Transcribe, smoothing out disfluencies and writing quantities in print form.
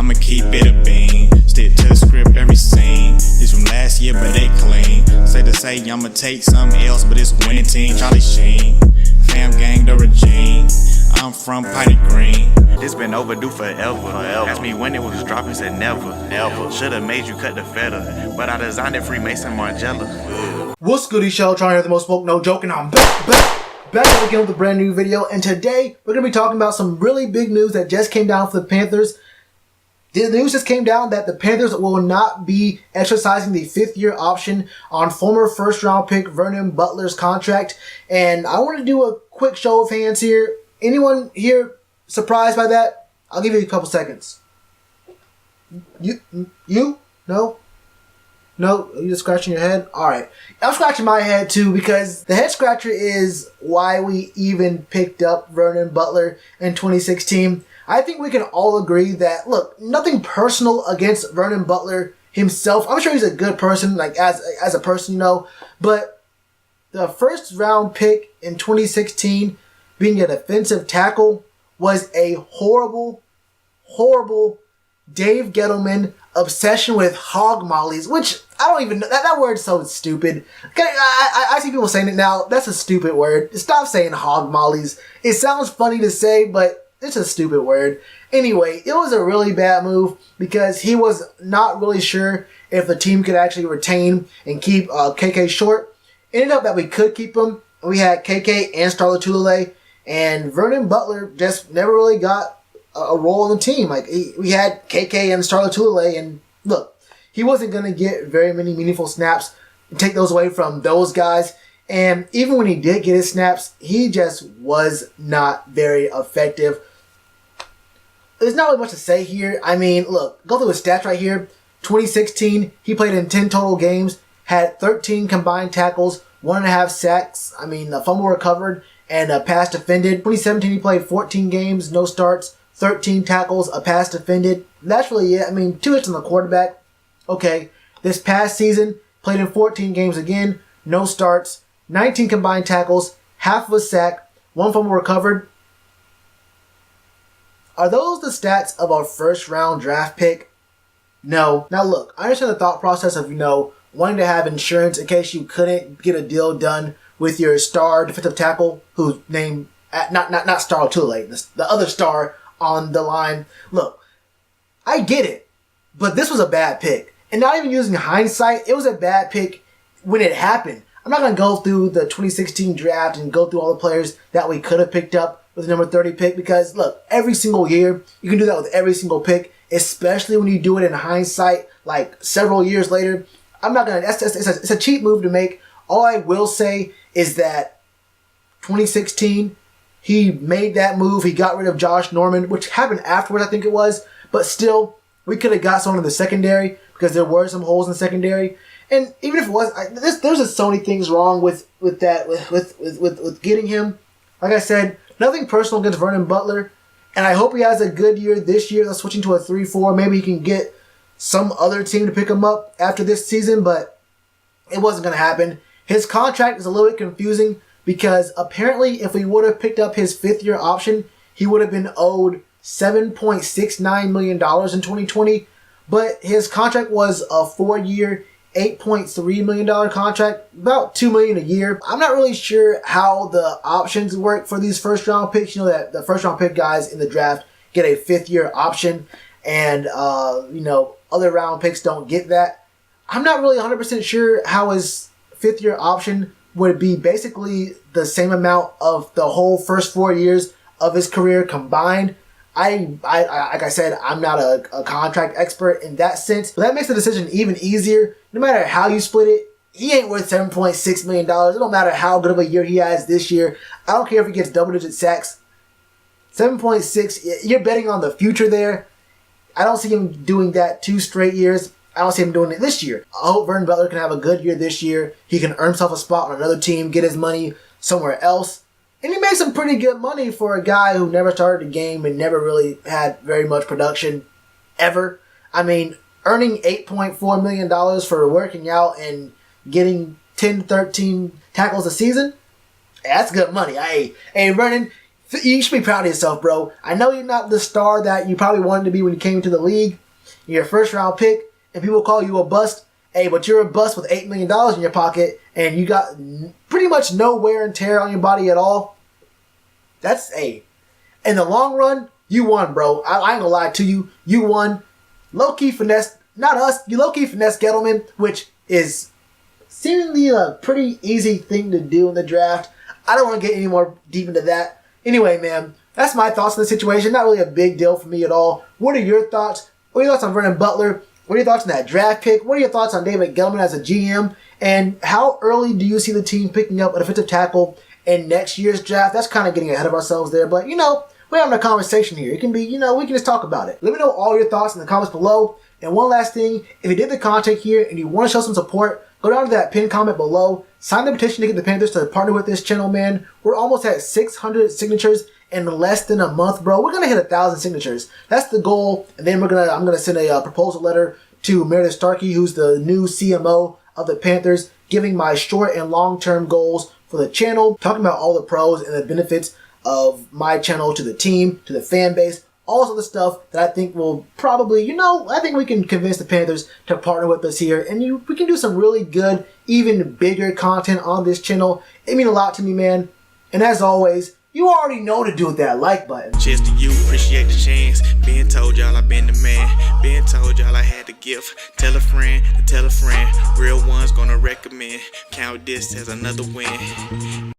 I'ma keep it a bean. Stick to the script, every scene. This from last year, but they clean. Say to say, I'ma take something else, but it's a winning team. Charlie Sheen, fam gang, the regime. I'm from Piney Green. This been overdue forever. Asked me when it was dropping, said never. Should've made you cut the feather, but I designed it Freemason Margiela. What's good, Shellitronnn here, the most spoke, no joke, and I'm back again with a brand new video. And today we're gonna be talking about some really big news that just came down for the Panthers. The news just came down that the Panthers will not be exercising the 5th-year option on former first-round pick Vernon Butler's contract. And I want to do a quick show of hands here. Anyone here surprised by that? I'll give you a couple seconds. You? No? No? Are you just scratching your head? Alright. I'm scratching my head too because the head scratcher is why we even picked up Vernon Butler in 2016. I think we can all agree that, look, nothing personal against Vernon Butler himself. I'm sure he's a good person, like as a person, you know. But the first round pick in 2016 being a defensive tackle was a horrible Dave Gettleman obsession with hog mollies, which I don't even know. That word's so stupid. I see people saying it now. That's a stupid word. Stop saying hog mollies. It sounds funny to say, but it's a stupid word. Anyway, it was a really bad move because he was not really sure if the team could actually retain and keep KK Short. Ended up that we could keep him. We had KK and Shellitronnn, and Vernon Butler just never really got a role on the team. Like we had KK and Shellitronnn, and look, he wasn't going to get very many meaningful snaps and take those away from those guys. And even when he did get his snaps, he just was not very effective. There's not really much to say here. I mean, look, go through his stats right here. 2016, he played in 10 total games, had 13 combined tackles, 1.5 sacks, a fumble recovered, and a pass defended. 2017, he played 14 games, no starts, 13 tackles, a pass defended. That's really it. 2 hits on the quarterback. Okay, this past season, played in 14 games again, no starts, 19 combined tackles, half of a sack, 1 fumble recovered. Are those the stats of a first-round draft pick? No. Now look, I understand the thought process of, wanting to have insurance in case you couldn't get a deal done with your star defensive tackle, who's named, not Shellitronnn, the other star on the line. Look, I get it, but this was a bad pick. And not even using hindsight, it was a bad pick when it happened. I'm not going to go through the 2016 draft and go through all the players that we could have picked up with the number 30 pick because, look, every single year, you can do that with every single pick, especially when you do it in hindsight, like several years later. I'm not going to, it's a cheap move to make. All I will say is that 2016, he made that move. He got rid of Josh Norman, which happened afterwards, I think it was. But still, we could have got someone in the secondary because there were some holes in the secondary. And even if it was, there's just so many things wrong with getting him. Like I said, nothing personal against Vernon Butler. And I hope he has a good year this year. Let's switching to a 3-4. Maybe he can get some other team to pick him up after this season, but it wasn't going to happen. His contract is a little bit confusing because apparently if we would have picked up his 5th-year option, he would have been owed $7.69 million in 2020. But his contract was a 4-year, $8.3 million contract, about $2 million a year. I'm not really sure how the options work for these first-round picks. That the first-round pick guys in the draft get a 5th-year option, and other round picks don't get that. I'm not really 100% sure how his 5th-year option would be basically the same amount of the whole first 4 years of his career combined. Like I said, I'm not a contract expert in that sense, but that makes the decision even easier. No matter how you split it, he ain't worth $7.6 million. It don't matter how good of a year he has this year. I don't care if he gets double-digit sacks. 7.6, you're betting on the future there. I don't see him doing that 2 straight years. I don't see him doing it this year. I hope Vernon Butler can have a good year this year. He can earn himself a spot on another team, get his money somewhere else. And he made some pretty good money for a guy who never started a game and never really had very much production ever. Earning $8.4 million for working out and getting 10 to 13 tackles a season, that's good money. Hey, Vernon, You should be proud of yourself, bro. I know you're not the star that you probably wanted to be when you came into the league. You're a first round pick, and people call you a bust. Hey, but you're a bust with $8 million in your pocket, and you got pretty much no wear and tear on your body at all. That's in the long run, you won, bro. I ain't gonna lie to you. You won. Low-key finesse, not us, you low-key finesse Gettleman, which is seemingly a pretty easy thing to do in the draft. I don't want to get any more deep into that. Anyway, man, that's my thoughts on the situation. Not really a big deal for me at all. What are your thoughts? What are your thoughts on Vernon Butler? What are your thoughts on that draft pick? What are your thoughts on David Gettleman as a GM? And how early do you see the team picking up a defensive tackle in next year's draft? That's kind of getting ahead of ourselves there, but we're having a conversation here. It can be, we can just talk about it. Let me know all your thoughts in the comments below. And one last thing, if you did the content here and you want to show some support, go down to that pinned comment below. Sign the petition to get the Panthers to partner with this channel, man. We're almost at 600 signatures in less than a month, bro. We're gonna hit 1,000 signatures. That's the goal. And then I'm gonna send a proposal letter to Meredith Starkey, who's the new CMO of the Panthers, giving my short and long-term goals for the channel, talking about all the pros and the benefits of my channel to the team, to the fan base, all this other stuff that I think will probably, I think we can convince the Panthers to partner with us here, and we can do some really good, even bigger content on this channel. It means a lot to me, man. And as always, you already know to do with that like button. Cheers to you, appreciate the chance. Being told y'all I been the man. Being told y'all I had the gift. Tell a friend to tell a friend. Real ones gonna recommend. Count this as another win.